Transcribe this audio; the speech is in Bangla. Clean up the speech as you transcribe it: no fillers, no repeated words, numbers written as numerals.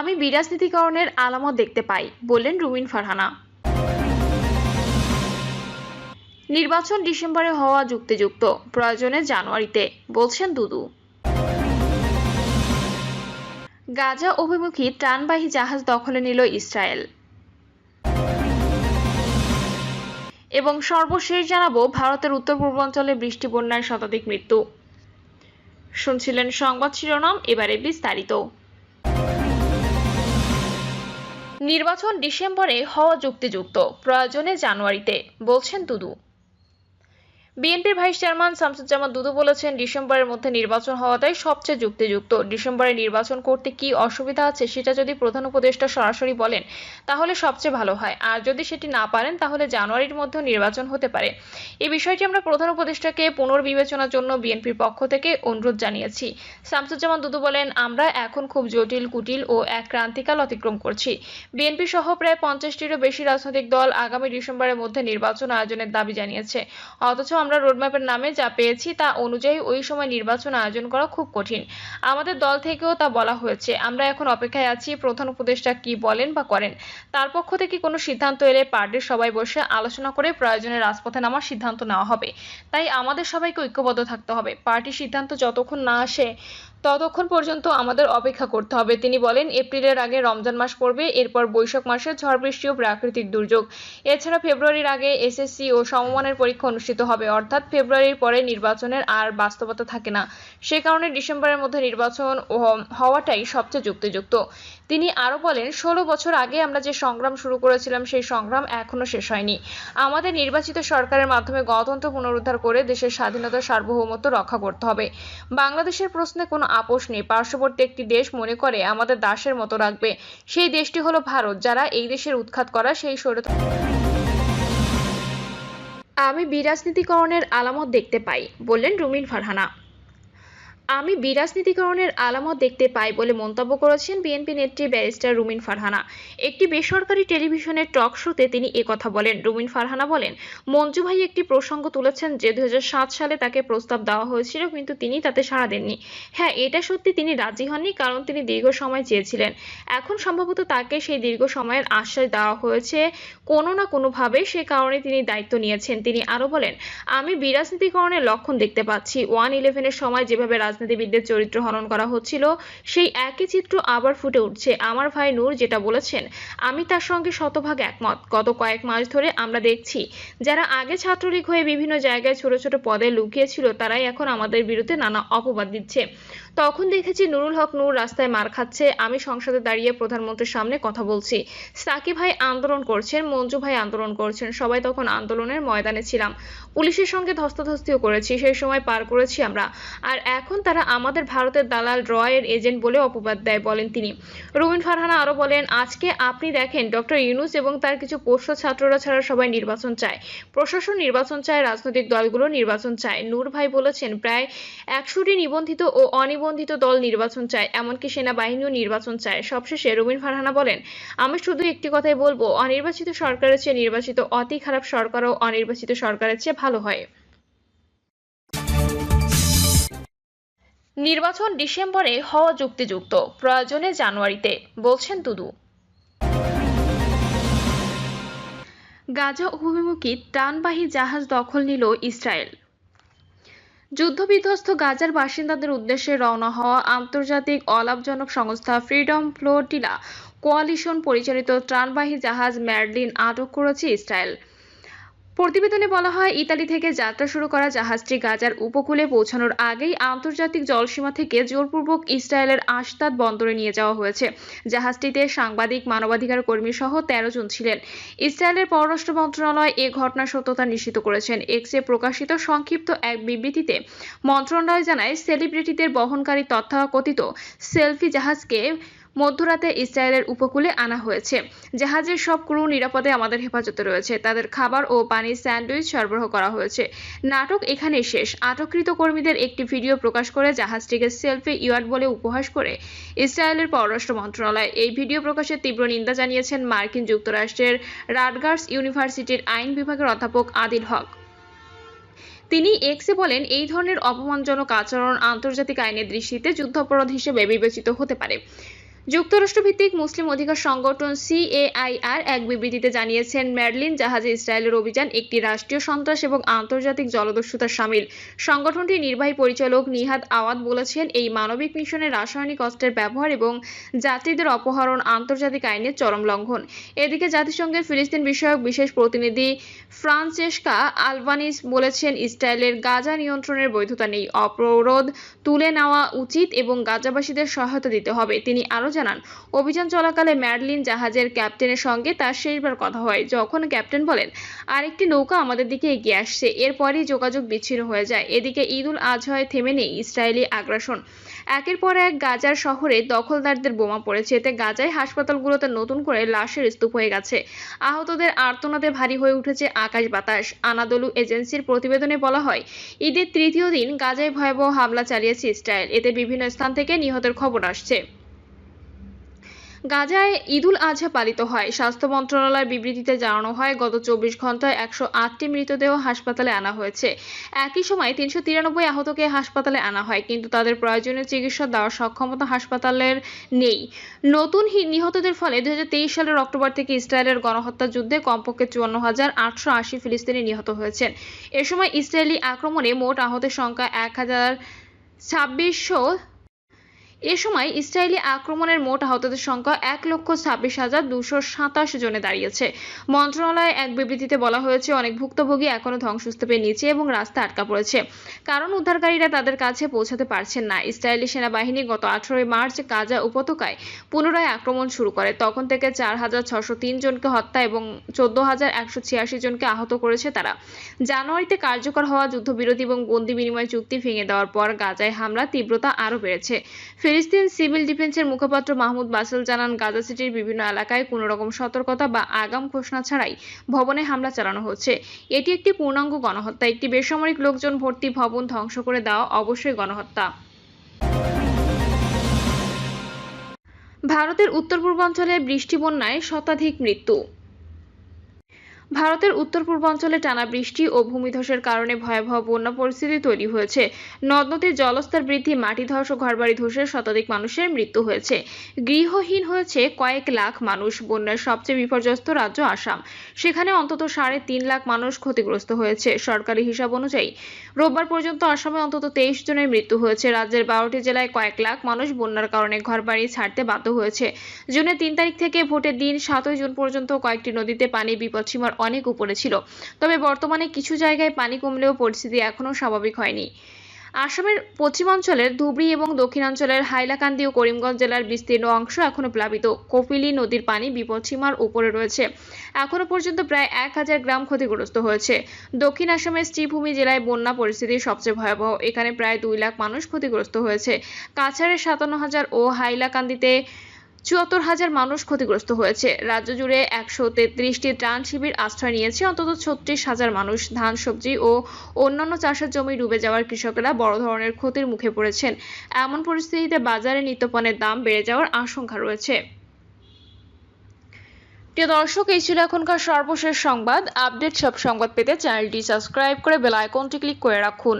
আমি বিরাজনীতিকরণের আলামত দেখতে পাই, বললেন রুমিন ফারহানা। নির্বাচন ডিসেম্বরে হওয়া যুক্তিযুক্ত, প্রয়োজনে জানুয়ারিতে, বলছেন দুদু। গাজা অভিমুখী ত্রাণবাহী জাহাজ দখলে নিল ইসরায়েল। এবং সর্বশেষ জানাবো, ভারতের উত্তর পূর্বাঞ্চলে বৃষ্টি বন্যায় শতাধিক মৃত্যু। শুনছিলেন সংবাদ শিরোনাম, এবারে বিস্তারিত। নির্বাচন ডিসেম্বরে হওয়া যুক্তিযুক্ত, প্রয়োজনে জানুয়ারিতে, বলছেন দুদু। বিএনপির ভাইস চেয়ারম্যান শামসুজ্জামান দুদু বলেছেন, ডিসেম্বরের মধ্যে নির্বাচন হওয়াটাই সবচেয়ে যুক্তিযুক্ত। ডিসেম্বরে নির্বাচন করতে কি অসুবিধা আছে সেটা যদি প্রধান উপদেষ্টা সরাসরি বলেন তাহলে সবচেয়ে ভালো হয়, আর যদি সেটি না পারেন তাহলে জানুয়ারির মধ্যে নির্বাচন হতে পারে। এই বিষয়টি আমরা প্রধান উপদেষ্টাকে পুনর্বিবেচনার জন্য বিএনপির পক্ষ থেকে অনুরোধ জানিয়েছি। শামসুজ্জামান দুদু বলেন, আমরা এখন খুব জটিল, কুটিল ও এক ক্রান্তিকাল অতিক্রম করছি। বিএনপি সহ প্রায় 50টিরও বেশি রাজনৈতিক দল আগামী ডিসেম্বরের মধ্যে নির্বাচন আয়োজনের দাবি জানিয়েছে, অথচ আমরা রোডম্যাপের নামে যা পেয়েছি তা অনুযায়ী ওই সময় নির্বাচন আয়োজন করা খুব কঠিন। আমাদের দল থেকেও তা বলা হয়েছে। আমরা এখন অপেক্ষায় আছি প্রধান উপদেষ্টা কি বলেন বা করেন। তার পক্ষ থেকে কোনো সিদ্ধান্ত এলে পার্টির সবাই বসে আলোচনা করে প্রয়োজনে রাজপথে নামার সিদ্ধান্ত নেওয়া হবে। তাই আমাদের সবাইকে ঐক্যবদ্ধ থাকতে হবে। পার্টির সিদ্ধান্ত যতক্ষণ না আসে ততক্ষণ পর্যন্ত আমাদের অপেক্ষা করতে হবে। তিনি বলেন, এপ্রিলের আগে রমজান মাস পড়বে, এরপর বৈশাখ মাসে ঝড় বৃষ্টি ও প্রাকৃতিক দুর্যোগ। এছাড়া ফেব্রুয়ারির আগে এসএসসি ও সমমানের পরীক্ষা অনুষ্ঠিত হবে, অর্থাৎ ফেব্রুয়ারির পরে নির্বাচনের আর বাস্তবতা থাকে না। সে কারণে ডিসেম্বরের মধ্যে নির্বাচন হওয়াটাই সবচেয়ে যুক্তিযুক্ত। তিনি আরও বলেন, 16 বছর আগে আমরা যে সংগ্রাম শুরু করেছিলাম সেই সংগ্রাম এখনো শেষ হয়নি। আমাদের নির্বাচিত সরকারের মাধ্যমে গণতন্ত্র পুনরুদ্ধার করে দেশের স্বাধীনতা সার্বভৌমত্ব রক্ষা করতে হবে। বাংলাদেশের প্রশ্নে কোনো আপোষ নেই। পার্শ্ববর্তী একটি দেশ মনে করে আমাদের দাসের মতো রাখবে, সেই দেশটি হলো ভারত, যারা এই দেশের উৎখাত করা সেই স্বৈরতন্ত্র। আমি বিরাজনীতিকরণের আলামত দেখতে পাই, বললেন রুমিন ফারহানা। আমি বিরাজনীতিকরণের আলামত দেখতে পাই বলে মন্তব্য করেছেন বিএনপি নেত্রী ব্যারিস্টার রুমিন ফারহানা। একটি বেসরকারি টেলিভিশনের টক শোতে তিনি একথা বলেন। রুমিন ফারহানা বলেন, মঞ্জু ভাই একটি প্রসঙ্গ তুলেছেন যে 2007 সালে তাকে প্রস্তাব দেওয়া হয়েছিল, কিন্তু তিনি তাতে সাড়া দেননি। হ্যাঁ, এটা সত্যি, তিনি রাজি হননি, কারণ তিনি দীর্ঘ সময় চেয়েছিলেন। এখন সম্ভবত তাকে সেই দীর্ঘ সময়ের আশ্বাস দেওয়া হয়েছে কোনো না কোনোভাবে, সে কারণে তিনি দায়িত্ব নিয়েছেন। তিনি আরও বলেন, আমি বিরাজনীতিকরণের লক্ষণ দেখতে পাচ্ছি। 1/11-এর সময় যেভাবে রাজনীতিবিদদের চরিত্র হনন করা হচ্ছিল, সেই একই চিত্র আবার ফুটে উঠছে। আমার ভাই নূর যেটা বলেছেন, আমি তার সঙ্গে শতভাগ একমত। গত কয়েক মাস ধরে আমরা দেখছি, যারা আগে ছাত্রলীগ হয়ে বিভিন্ন জায়গায় ছোট ছোট পদে লুকিয়েছিল, তারাই এখন আমাদের বিরুদ্ধে নানা অপবাদ দিচ্ছে। তখন দেখেছি নুরুল হক নূর রাস্তায় মার খাচ্ছে, আমি সংসদে দাঁড়িয়ে প্রধানমন্ত্রীর সামনে কথা বলছি। সাকিব ভাই আন্দোলন করছেন, মঞ্জু ভাই আন্দোলন করছেন, সবাই তখন আন্দোলনের ময়দানে ছিলাম। পুলিশের সঙ্গে ধস্তাধস্তিও করেছি, সেই সময় পার করেছি আমরা। আর এখন তারা আমাদের ভারতের দালাল, রয়ের এজেন্ট বলে অপবাদ দেয়, বলেন তিনি। রুমিন ফারহানা আরও বলেন, আজকে আপনি দেখেন ডক্টর ইউনূস এবং তার কিছু পোষ্য ছাত্ররা ছাড়া সবাই নির্বাচন চায়, প্রশাসন নির্বাচন চায়, রাজনৈতিক দলগুলো নির্বাচন চায়। নূর ভাই বলেছেন, প্রায় 100টি নিবন্ধিত ও অনিবন্ধিত দল নির্বাচন চায়, এমনকি সেনাবাহিনীও নির্বাচন চায়। সবশেষে রুমিন ফারহানা বলেন, আমি শুধু একটি কথাই বলবো, অনির্বাচিত সরকারের চেয়ে নির্বাচিত অতি খারাপ সরকারও অনির্বাচিত সরকারের চেয়ে ভালো হয়। নির্বাচন ডিসেম্বরে হওয়া যুক্তিযুক্ত, প্রয়োজনে জানুয়ারিতে, বলছেন দুদু। গাজা অভিমুখী ত্রাণবাহী জাহাজ দখল নিল ইসরায়েল। যুদ্ধবিধ্বস্ত গাজার বাসিন্দাদের উদ্দেশ্যে রওনা হওয়া আন্তর্জাতিক অলাভজনক সংস্থা ফ্রিডম ফ্লোটিলা কোয়ালিশন পরিচালিত ত্রাণবাহী জাহাজ ম্যাডলিন আটক করেছে ইসরায়েল। প্রতিবেদনে বলা হয়, ইতালি থেকে যাত্রা শুরু করা জাহাজটি গাজার উপকূলে পৌঁছানোর আগেই আন্তর্জাতিক জলসীমা থেকে জোরপূর্বক ইসরায়েলের আশতাদ বন্দরে নিয়ে যাওয়া হয়েছে। জাহাজটিতে সাংবাদিক, মানবাধিকার কর্মী সহ 13 জন ছিলেন। ইসরায়েলের পররাষ্ট্র মন্ত্রণালয় এ ঘটনার সত্যতা নিশ্চিত করেছেন। এক্সে প্রকাশিত সংক্ষিপ্ত এক বিবৃতিতে মন্ত্রণালয় জানায়, সেলিব্রিটিদের বহনকারী তথাকথিত সেলফি জাহাজকে মধ্যরাতে ইসরায়েলের উপকূলে আনা হয়েছে। জাহাজের সব ক্রু নিরাপদে আমাদের হেফাজতে রয়েছে, তাদের খাবার ও পানির স্যান্ডউইচ সরবরাহ করা হয়েছে। নাটক এখানেই শেষ। আটককৃত কর্মীদের একটি ভিডিও প্রকাশ করে জাহাজটিকে সেলফি ইয়ার্ড বলে উপহাস করে ইসরায়েলের পররাষ্ট্র মন্ত্রণালয়। এই ভিডিও প্রকাশের তীব্র নিন্দা জানিয়েছেন মার্কিন যুক্তরাষ্ট্রের রাটগার্স ইউনিভার্সিটির আইন বিভাগের অধ্যাপক আদিল হক। তিনি এক্সে বলেন, এই ধরনের অপমানজনক আচরণ আন্তর্জাতিক আইনের দৃষ্টিতে যুদ্ধাপরাধ হিসেবে বিবেচিত হতে পারে। যুক্তরাষ্ট্রভিত্তিক মুসলিম অধিকার সংগঠন সিএআইআর এক বিবৃতিতে জানিয়েছেন, মেরলিন জাহাজে ইসরায়েলের অভিযান একটি রাষ্ট্রীয় সন্ত্রাস এবং আন্তর্জাতিক জলদস্যুতার শামিল। সংগঠনটির নির্বাহী পরিচালক নিহাদ আওয়াদ বলেছেন, এই মানবিক মিশনে রাসায়নিক অস্ত্রের ব্যবহার এবং যাত্রীদের অপহরণ আন্তর্জাতিক আইনের চরম লঙ্ঘন। এদিকে জাতিসংঘের ফিলিস্তিন বিষয়ক বিশেষ প্রতিনিধি ফ্রান্সেস্কা আলবানিস বলেছেন, ইসরায়েলের গাজা নিয়ন্ত্রণের বৈধতা নেই, অবরোধ তুলে নেওয়া উচিত এবং গাজাবাসীদের সহায়তা দিতে হবে। তিনি আরও জানান, অভিযান চলাকালে মেরলিন জাহাজের ক্যাপ্টেনের সঙ্গে তার শেষবার কথা হয়, যখন ক্যাপ্টেন বলেন, আরেকটি নৌকা আমাদের দিকে এগিয়ে আসছে। এরপরই যোগাযোগ বিচ্ছিন্ন হয়ে যায়। এদিকে ঈদ উল আজহায় থেমে নেই ইসরায়েলি আগ্রাসন। একের পর এক গাজার শহরে দখলদারদের বোমা পড়েছে। এতে গাজায় হাসপাতালগুলোতে নতুন করে লাশের স্তূপ হয়ে গেছে। আহতদের আর্তনাদে ভারী হয়ে উঠেছে আকাশ বাতাস। আনাদলু এজেন্সির প্রতিবেদনে বলা হয়, ঈদের তৃতীয় দিন গাজায় ভয়াবহ হামলা চালিয়েছে ইসরায়েল। এতে বিভিন্ন স্থান থেকে নিহতের খবর আসছে। গাজায় ঈদ উল আজহা পালিত হয়। স্বাস্থ্য মন্ত্রণালয়ের বিবৃতিতে জানানো হয়, গত 24 ঘন্টায় 108টি মৃতদেহ হাসপাতালে আনা হয়েছে। একই সময় 393 আহতকে হাসপাতালে আনা হয়, কিন্তু তাদের প্রয়োজনীয় চিকিৎসা দেওয়ার সক্ষমতা হাসপাতালের নেই। নতুন নিহতদের ফলে 2023 সালের অক্টোবর থেকে ইসরায়েলের গণহত্যা যুদ্ধে কমপক্ষে 54,880 ফিলিস্তিনি নিহত হয়েছেন। এ সময় ইসরায়েলি আক্রমণে মোট আহতের সংখ্যা 1,26,227 জনে দাঁড়িয়েছে। মন্ত্রণালয়ে এক বিবৃতিতে বলা হয়েছে, অনেক ভুক্তভোগী এখনও ধ্বংসস্তূপের নিচে এবং রাস্তা আটকা পড়েছে, কারণ উদ্ধারকারীরা তাদের কাছে পৌঁছাতে পারছেন না। ইসরায়েলি সেনাবাহিনী গত 18 মার্চ গাজা উপত্যকায় পুনরায় আক্রমণ শুরু করে। তখন থেকে 4,603 জনকে হত্যা এবং 14,186 জনকে আহত করেছে তারা। জানুয়ারিতে কার্যকর হওয়া যুদ্ধবিরতি এবং বন্দি বিনিময় চুক্তি ভেঙে দেওয়ার পর গাজায় হামলার তীব্রতা আরও বেড়েছে। ফিলিস্তিন সিভিল ডিফেন্সের মুখপাত্র মাহমুদ বাসেল জানান, গাজা সিটির বিভিন্ন এলাকায় কোনো রকম সতর্কতা বা আগাম ঘোষণা ছাড়াই ভবনে হামলা চালানো হচ্ছে। এটি একটি পূর্ণাঙ্গ গণহত্যা। একটি বেসামরিক লোকজন ভর্তি ভবন ধ্বংস করে দেওয়া অবশ্যই গণহত্যা। ভারতের উত্তর পূর্বাঞ্চলে বৃষ্টি বন্যায় শতাধিক মৃত্যু। ভারতের উত্তর পূর্বাঞ্চলে টানা বৃষ্টি ও ভূমিধসের কারণে ভয়াবহ বন্যা পরিস্থিতি তৈরি হয়েছে। নদ নদীর জলস্তর বৃদ্ধি, মাটি ধস ও ঘরবাড়ি ধসে শতাধিক মানুষের মৃত্যু হয়েছে। গৃহহীন হয়েছে কয়েক লাখ মানুষ। বন্যার সবচেয়ে বিপর্যস্ত রাজ্য আসাম। সেখানে অন্তত 3.5 লাখ মানুষ ক্ষতিগ্রস্ত হয়েছে। সরকারি হিসাব অনুযায়ী রোববার পর্যন্ত আসামে অন্তত 23 জনের মৃত্যু হয়েছে। রাজ্যের 12টি জেলায় কয়েক লাখ মানুষ বন্যার কারণে ঘরবাড়ি ছাড়তে বাধ্য হয়েছে। জুনের 3 তারিখ থেকে ভোটের দিন 7 জুন পর্যন্ত কয়েকটি নদীতে পানি বিপদসীমার অনেক উপরে ছিল। তবে বর্তমানে কিছু জায়গায় পানি কমলেও পরিস্থিতি এখনও স্বাভাবিক হয়নি। আসামের পশ্চিমাঞ্চলের ধুবড়ী এবং দক্ষিণাঞ্চলের হাইলাকান্দি ও করিমগঞ্জ জেলার বিস্তীর্ণ অংশ এখনও প্লাবিত। কপিলী নদীর পানি বিপদসীমার উপরে রয়েছে। এখনও পর্যন্ত প্রায় 1000 গ্রাম ক্ষতিগ্রস্ত হয়েছে। দক্ষিণ আসামের শ্রীভূমি জেলায় বন্যা পরিস্থিতি সবচেয়ে ভয়াবহ। এখানে প্রায় 2 লাখ মানুষ ক্ষতিগ্রস্ত হয়েছে। কাছাড়ে 57,000 ও হাইলাকান্দিতে 74,000 মানুষ ক্ষতিগ্রস্ত হয়েছে। রাজ্য জুড়ে 133টি ত্রাণ শিবির আশ্রয় নিয়েছে অন্তত 36,000 মানুষ। ধান, সবজি ও অন্যান্য চাষের জমি ডুবে যাওয়ার কৃষকেরা বড় ধরনের ক্ষতির মুখে পড়েছেন। এমন পরিস্থিতিতে বাজারে নিত্যপণ্যের দাম বেড়ে যাওয়ার আশঙ্কা রয়েছে। প্রিয় দর্শক, এই ছিল এখনকার সর্বশেষ সংবাদ। আপডেট সব সংবাদ পেতে চ্যানেলটি সাবস্ক্রাইব করে বেল আইকনটি ক্লিক করে রাখুন।